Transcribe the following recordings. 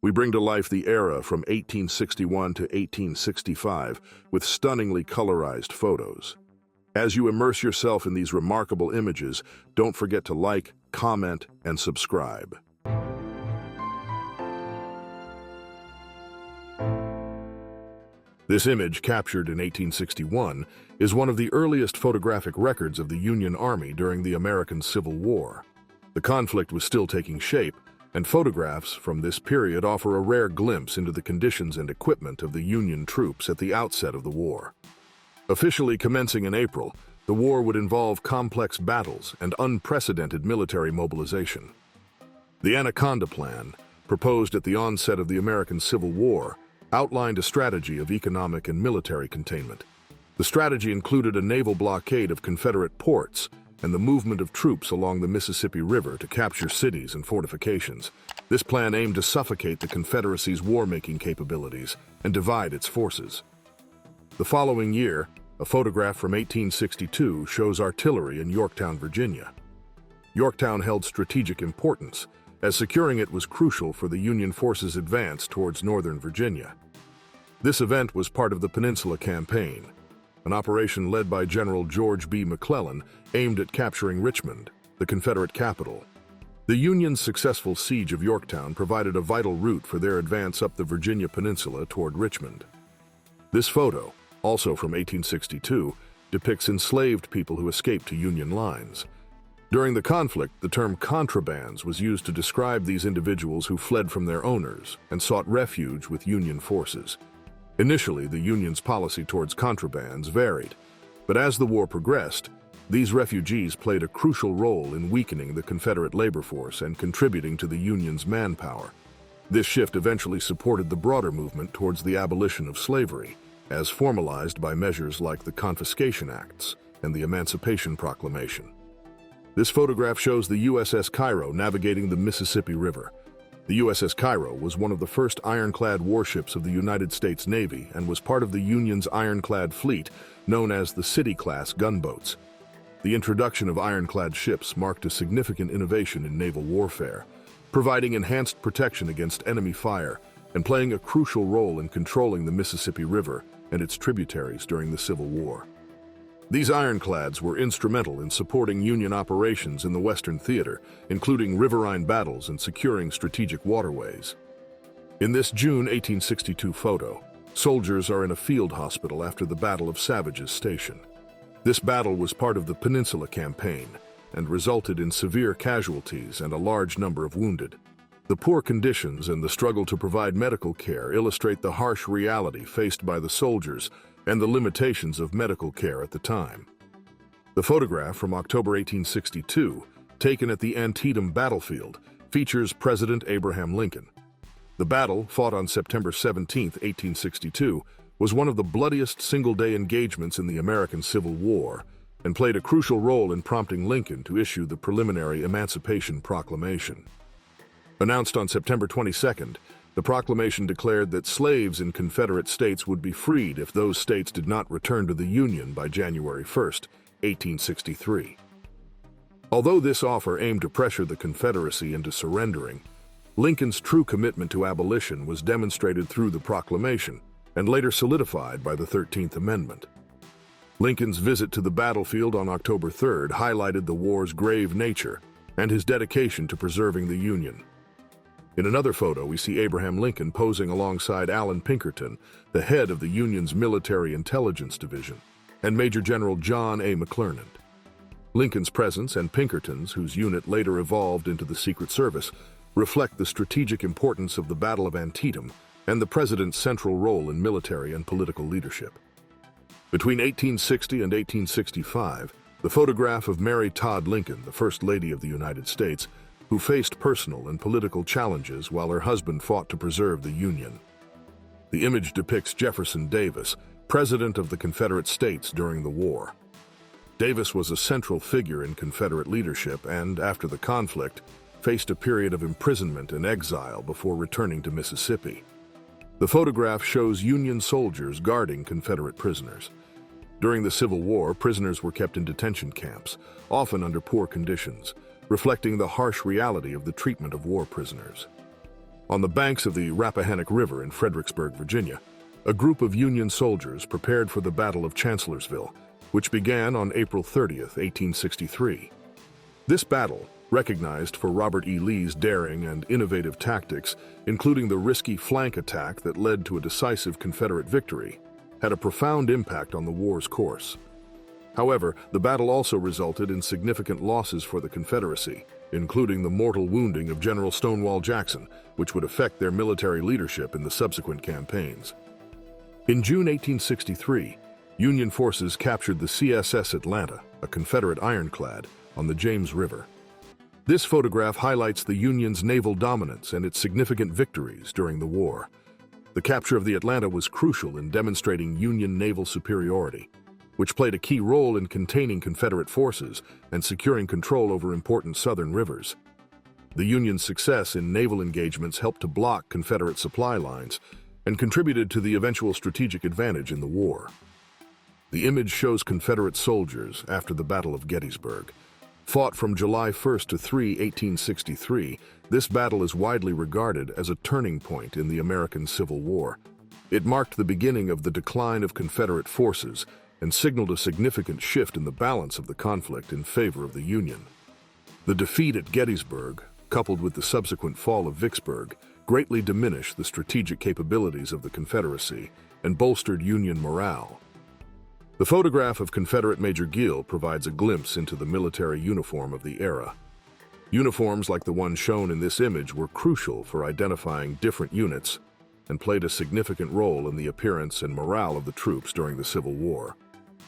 We bring to life the era from 1861 to 1865 with stunningly colorized photos. As you immerse yourself in these remarkable images, don't forget to like, comment, and subscribe. This image, captured in 1861, is one of the earliest photographic records of the Union Army during the American Civil War. The conflict was still taking shape, and photographs from this period offer a rare glimpse into the conditions and equipment of the Union troops at the outset of the war. Officially commencing in April, the war would involve complex battles and unprecedented military mobilization. The Anaconda Plan, proposed at the onset of the American Civil War, outlined a strategy of economic and military containment. The strategy included a naval blockade of Confederate ports and the movement of troops along the Mississippi River to capture cities and fortifications. This plan aimed to suffocate the Confederacy's war-making capabilities and divide its forces. The following year, a photograph from 1862 shows artillery in Yorktown, Virginia. Yorktown held strategic importance, as securing it was crucial for the Union forces' advance towards northern Virginia. This event was part of the Peninsula Campaign, an operation led by General George B. McClellan aimed at capturing Richmond, the Confederate capital. The Union's successful siege of Yorktown provided a vital route for their advance up the Virginia Peninsula toward Richmond. This photo, also from 1862, depicts enslaved people who escaped to Union lines. During the conflict, the term contrabands was used to describe these individuals who fled from their owners and sought refuge with Union forces. Initially, the Union's policy towards contrabands varied, but as the war progressed, these refugees played a crucial role in weakening the Confederate labor force and contributing to the Union's manpower. This shift eventually supported the broader movement towards the abolition of slavery, as formalized by measures like the Confiscation Acts and the Emancipation Proclamation. This photograph shows the USS Cairo navigating the Mississippi River. The USS Cairo was one of the first ironclad warships of the United States Navy and was part of the Union's ironclad fleet, known as the City-class gunboats. The introduction of ironclad ships marked a significant innovation in naval warfare, providing enhanced protection against enemy fire and playing a crucial role in controlling the Mississippi River and its tributaries during the Civil War. These ironclads were instrumental in supporting Union operations in the Western Theater, including riverine battles and securing strategic waterways. In this June 1862 photo, soldiers are in a field hospital after the Battle of Savage's Station. This battle was part of the Peninsula Campaign and resulted in severe casualties and a large number of wounded. The poor conditions and the struggle to provide medical care illustrate the harsh reality faced by the soldiers and the limitations of medical care at the time. The photograph from October 1862, taken at the Antietam battlefield, features President Abraham Lincoln. The battle, fought on September 17, 1862, was one of the bloodiest single-day engagements in the American Civil War and played a crucial role in prompting Lincoln to issue the preliminary Emancipation Proclamation. Announced on September 22nd, the proclamation declared that slaves in Confederate states would be freed if those states did not return to the Union by January 1, 1863. Although this offer aimed to pressure the Confederacy into surrendering, Lincoln's true commitment to abolition was demonstrated through the proclamation and later solidified by the 13th Amendment. Lincoln's visit to the battlefield on October 3rd highlighted the war's grave nature and his dedication to preserving the Union. In another photo, we see Abraham Lincoln posing alongside Allen Pinkerton, the head of the Union's Military Intelligence Division, and Major General John A. McClernand. Lincoln's presence and Pinkerton's, whose unit later evolved into the Secret Service, reflect the strategic importance of the Battle of Antietam and the President's central role in military and political leadership. Between 1860 and 1865, the photograph of Mary Todd Lincoln, the First Lady of the United States, who faced personal and political challenges while her husband fought to preserve the Union. The image depicts Jefferson Davis, President of the Confederate States during the war. Davis was a central figure in Confederate leadership and, after the conflict, faced a period of imprisonment and exile before returning to Mississippi. The photograph shows Union soldiers guarding Confederate prisoners. During the Civil War, prisoners were kept in detention camps, often under poor conditions, reflecting the harsh reality of the treatment of war prisoners. On the banks of the Rappahannock River in Fredericksburg, Virginia, a group of Union soldiers prepared for the Battle of Chancellorsville, which began on April 30th, 1863. This battle, recognized for Robert E. Lee's daring and innovative tactics, including the risky flank attack that led to a decisive Confederate victory, had a profound impact on the war's course. However, the battle also resulted in significant losses for the Confederacy, including the mortal wounding of General Stonewall Jackson, which would affect their military leadership in the subsequent campaigns. In June 1863, Union forces captured the CSS Atlanta, a Confederate ironclad, on the James River. This photograph highlights the Union's naval dominance and its significant victories during the war. The capture of the Atlanta was crucial in demonstrating Union naval superiority, which played a key role in containing Confederate forces and securing control over important southern rivers. The Union's success in naval engagements helped to block Confederate supply lines and contributed to the eventual strategic advantage in the war. The image shows Confederate soldiers after the Battle of Gettysburg. Fought from July 1st to 3, 1863, this battle is widely regarded as a turning point in the American Civil War. It marked the beginning of the decline of Confederate forces and signaled a significant shift in the balance of the conflict in favor of the Union. The defeat at Gettysburg, coupled with the subsequent fall of Vicksburg, greatly diminished the strategic capabilities of the Confederacy and bolstered Union morale. The photograph of Confederate Major Gill provides a glimpse into the military uniform of the era. Uniforms like the one shown in this image were crucial for identifying different units and played a significant role in the appearance and morale of the troops during the Civil War.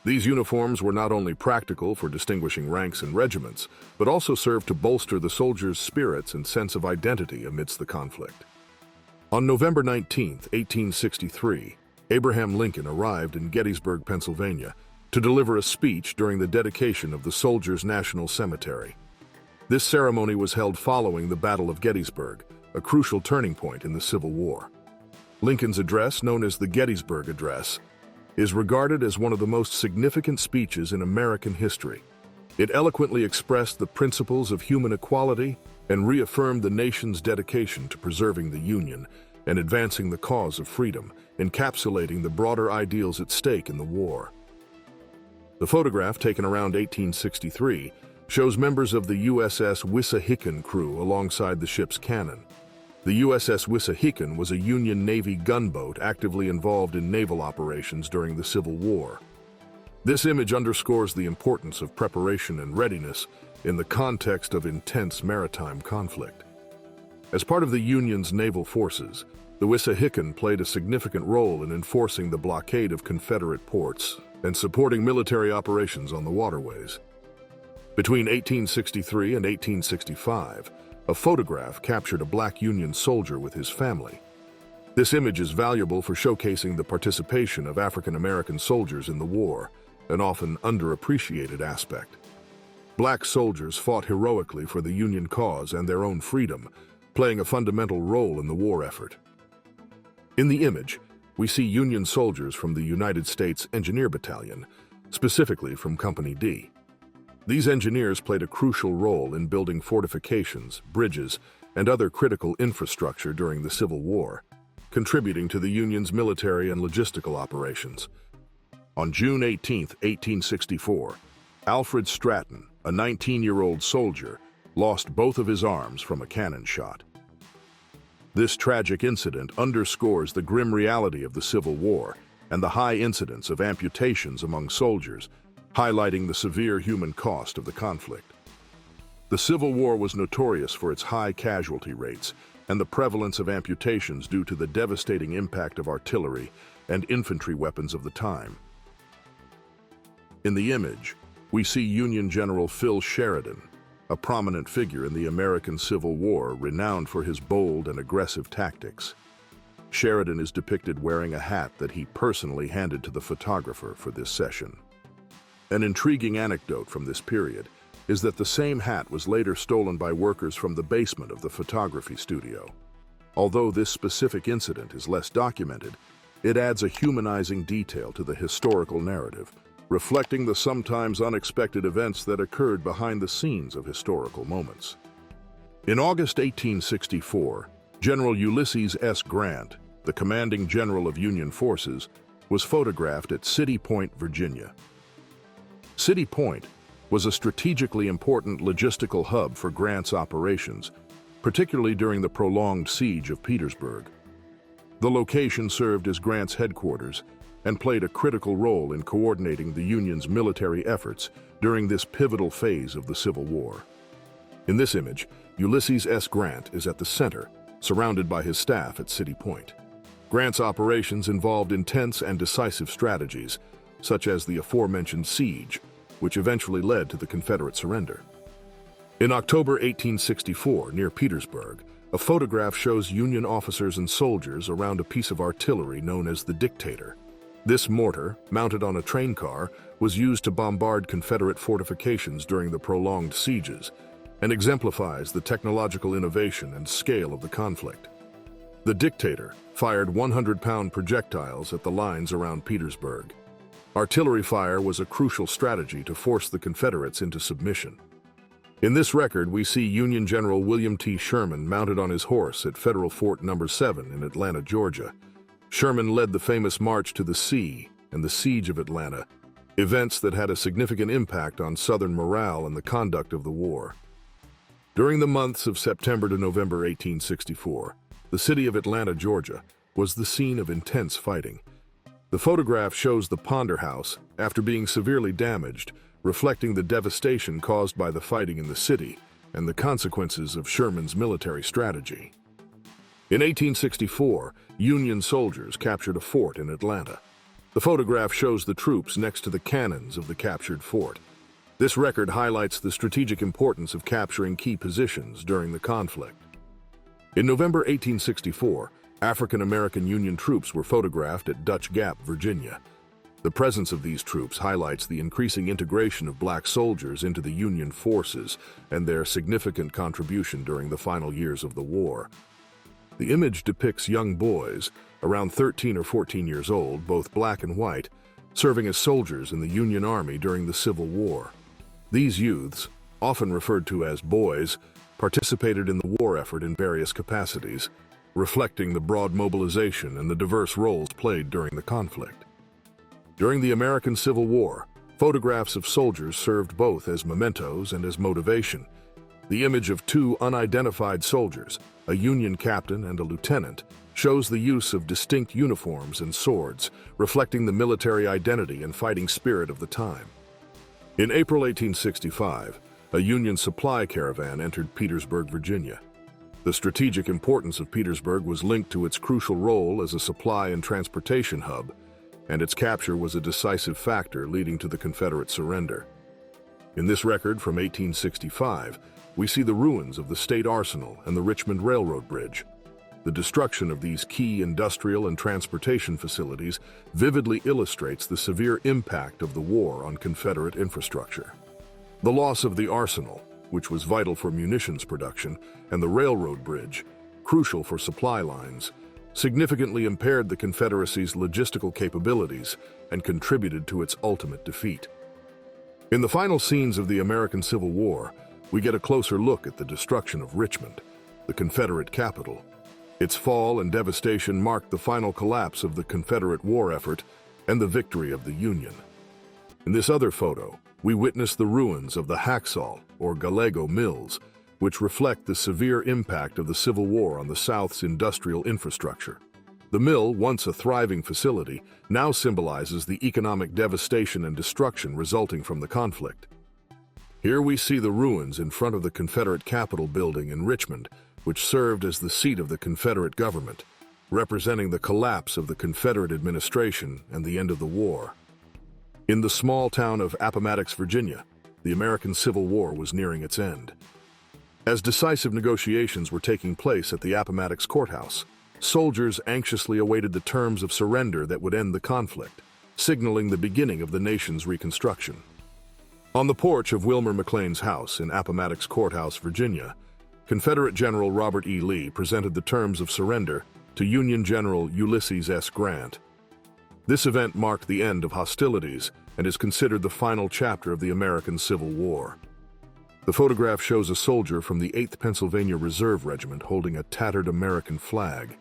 These uniforms were not only practical for distinguishing ranks and regiments, but also served to bolster the soldiers' spirits and sense of identity amidst the conflict. On November 19, 1863, Abraham Lincoln arrived in Gettysburg, Pennsylvania, to deliver a speech during the dedication of the Soldiers' National Cemetery. This ceremony was held following the Battle of Gettysburg, a crucial turning point in the Civil War. Lincoln's address, known as the Gettysburg Address, is regarded as one of the most significant speeches in American history. It eloquently expressed the principles of human equality and reaffirmed the nation's dedication to preserving the Union and advancing the cause of freedom, encapsulating the broader ideals at stake in the war. The photograph, taken around 1863, shows members of the USS Wissahickon crew alongside the ship's cannon. The USS Wissahickon was a Union Navy gunboat actively involved in naval operations during the Civil War. This image underscores the importance of preparation and readiness in the context of intense maritime conflict. As part of the Union's naval forces, the Wissahickon played a significant role in enforcing the blockade of Confederate ports and supporting military operations on the waterways. Between 1863 and 1865, a photograph captured a black Union soldier with his family. This image is valuable for showcasing the participation of African American soldiers in the war, an often underappreciated aspect. Black soldiers fought heroically for the Union cause and their own freedom, playing a fundamental role in the war effort. In the image, we see Union soldiers from the United States Engineer Battalion, specifically from Company D. These engineers played a crucial role in building fortifications, bridges, and other critical infrastructure during the Civil War, contributing to the Union's military and logistical operations. On June 18, 1864, Alfred Stratton, a 19-year-old soldier, lost both of his arms from a cannon shot. This tragic incident underscores the grim reality of the Civil War and the high incidence of amputations among soldiers, highlighting the severe human cost of the conflict. The Civil War was notorious for its high casualty rates and the prevalence of amputations due to the devastating impact of artillery and infantry weapons of the time. In the image, we see Union General Phil Sheridan, a prominent figure in the American Civil War renowned for his bold and aggressive tactics. Sheridan is depicted wearing a hat that he personally handed to the photographer for this session. An intriguing anecdote from this period is that the same hat was later stolen by workers from the basement of the photography studio. Although this specific incident is less documented, it adds a humanizing detail to the historical narrative, reflecting the sometimes unexpected events that occurred behind the scenes of historical moments. In August 1864, General Ulysses S. Grant, the commanding general of Union forces, was photographed at City Point, Virginia. City Point was a strategically important logistical hub for Grant's operations, particularly during the prolonged siege of Petersburg. The location served as Grant's headquarters and played a critical role in coordinating the Union's military efforts during this pivotal phase of the Civil War. In this image, Ulysses S. Grant is at the center, surrounded by his staff at City Point. Grant's operations involved intense and decisive strategies, such as the aforementioned siege, which eventually led to the Confederate surrender. In October 1864, near Petersburg, a photograph shows Union officers and soldiers around a piece of artillery known as the Dictator. This mortar, mounted on a train car, was used to bombard Confederate fortifications during the prolonged sieges and exemplifies the technological innovation and scale of the conflict. The Dictator fired 100-pound projectiles at the lines around Petersburg. Artillery fire was a crucial strategy to force the Confederates into submission. In this record, we see Union General William T. Sherman mounted on his horse at Federal Fort No. 7 in Atlanta, Georgia. Sherman led the famous March to the Sea and the Siege of Atlanta, events that had a significant impact on Southern morale and the conduct of the war. During the months of September to November 1864, the city of Atlanta, Georgia, was the scene of intense fighting. The photograph shows the Ponder House after being severely damaged, reflecting the devastation caused by the fighting in the city and the consequences of Sherman's military strategy. In 1864, Union soldiers captured a fort in Atlanta. The photograph shows the troops next to the cannons of the captured fort. This record highlights the strategic importance of capturing key positions during the conflict. In November 1864, African-American Union troops were photographed at Dutch Gap, Virginia. The presence of these troops highlights the increasing integration of black soldiers into the Union forces and their significant contribution during the final years of the war. The image depicts young boys, around 13 or 14 years old, both black and white, serving as soldiers in the Union Army during the Civil War. These youths, often referred to as boys, participated in the war effort in various capacities, reflecting the broad mobilization and the diverse roles played during the conflict. During the American Civil War, photographs of soldiers served both as mementos and as motivation. The image of two unidentified soldiers, a Union captain and a lieutenant, shows the use of distinct uniforms and swords, reflecting the military identity and fighting spirit of the time. In April 1865, a Union supply caravan entered Petersburg, Virginia. The strategic importance of Petersburg was linked to its crucial role as a supply and transportation hub, and its capture was a decisive factor leading to the Confederate surrender. In this record from 1865, we see the ruins of the State Arsenal and the Richmond Railroad Bridge. The destruction of these key industrial and transportation facilities vividly illustrates the severe impact of the war on Confederate infrastructure. The loss of the arsenal, which was vital for munitions production, and the railroad bridge, crucial for supply lines, significantly impaired the Confederacy's logistical capabilities and contributed to its ultimate defeat. In the final scenes of the American Civil War, we get a closer look at the destruction of Richmond, the Confederate capital. Its fall and devastation marked the final collapse of the Confederate war effort and the victory of the Union. In this other photo, we witness the ruins of the Haxall, or Gallego Mills, which reflect the severe impact of the Civil War on the South's industrial infrastructure. The mill, once a thriving facility, now symbolizes the economic devastation and destruction resulting from the conflict. Here we see the ruins in front of the Confederate Capitol building in Richmond, which served as the seat of the Confederate government, representing the collapse of the Confederate administration and the end of the war. In the small town of Appomattox, Virginia, the American Civil War was nearing its end. As decisive negotiations were taking place at the Appomattox courthouse, soldiers anxiously awaited the terms of surrender that would end the conflict, signaling the beginning of the nation's reconstruction. On the porch of Wilmer McLean's house in Appomattox Courthouse, Virginia, Confederate General Robert E. Lee presented the terms of surrender to Union General Ulysses S. Grant. This event marked the end of hostilities and is considered the final chapter of the American Civil War. The photograph shows a soldier from the 8th Pennsylvania Reserve Regiment holding a tattered American flag.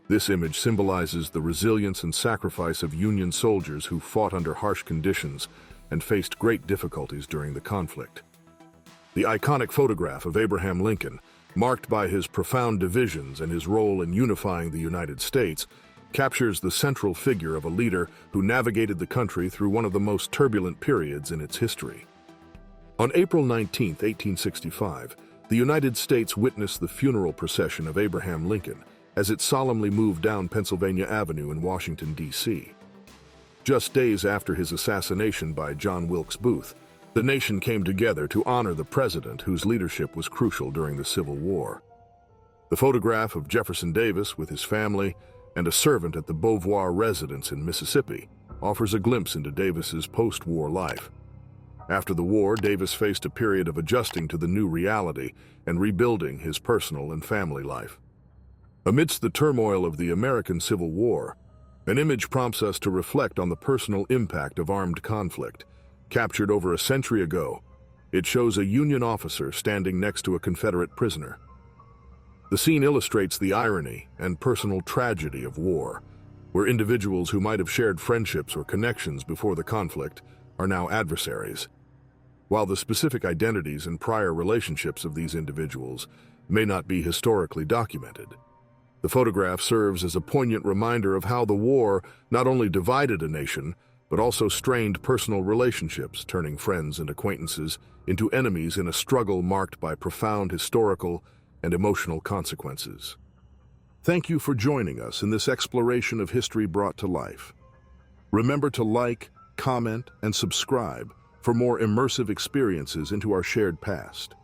This image symbolizes the resilience and sacrifice of Union soldiers who fought under harsh conditions and faced great difficulties during the conflict. The iconic photograph of Abraham Lincoln, marked by his profound divisions and his role in unifying the United States, captures the central figure of a leader who navigated the country through one of the most turbulent periods in its history. On April 19, 1865, the United States witnessed the funeral procession of Abraham Lincoln as it solemnly moved down Pennsylvania Avenue in Washington, D.C. Just days after his assassination by John Wilkes Booth, the nation came together to honor the president whose leadership was crucial during the Civil War. The photograph of Jefferson Davis with his family and a servant at the Beauvoir residence in Mississippi offers a glimpse into Davis's post-war life. After the war, Davis faced a period of adjusting to the new reality and rebuilding his personal and family life. Amidst the turmoil of the American Civil War, an image prompts us to reflect on the personal impact of armed conflict. Captured over a century ago, it shows a Union officer standing next to a Confederate prisoner. The scene illustrates the irony and personal tragedy of war, where individuals who might have shared friendships or connections before the conflict are now adversaries. While the specific identities and prior relationships of these individuals may not be historically documented, the photograph serves as a poignant reminder of how the war not only divided a nation, but also strained personal relationships, turning friends and acquaintances into enemies in a struggle marked by profound historical and emotional consequences. Thank you for joining us in this exploration of history brought to life. Remember to like, comment, and subscribe for more immersive experiences into our shared past.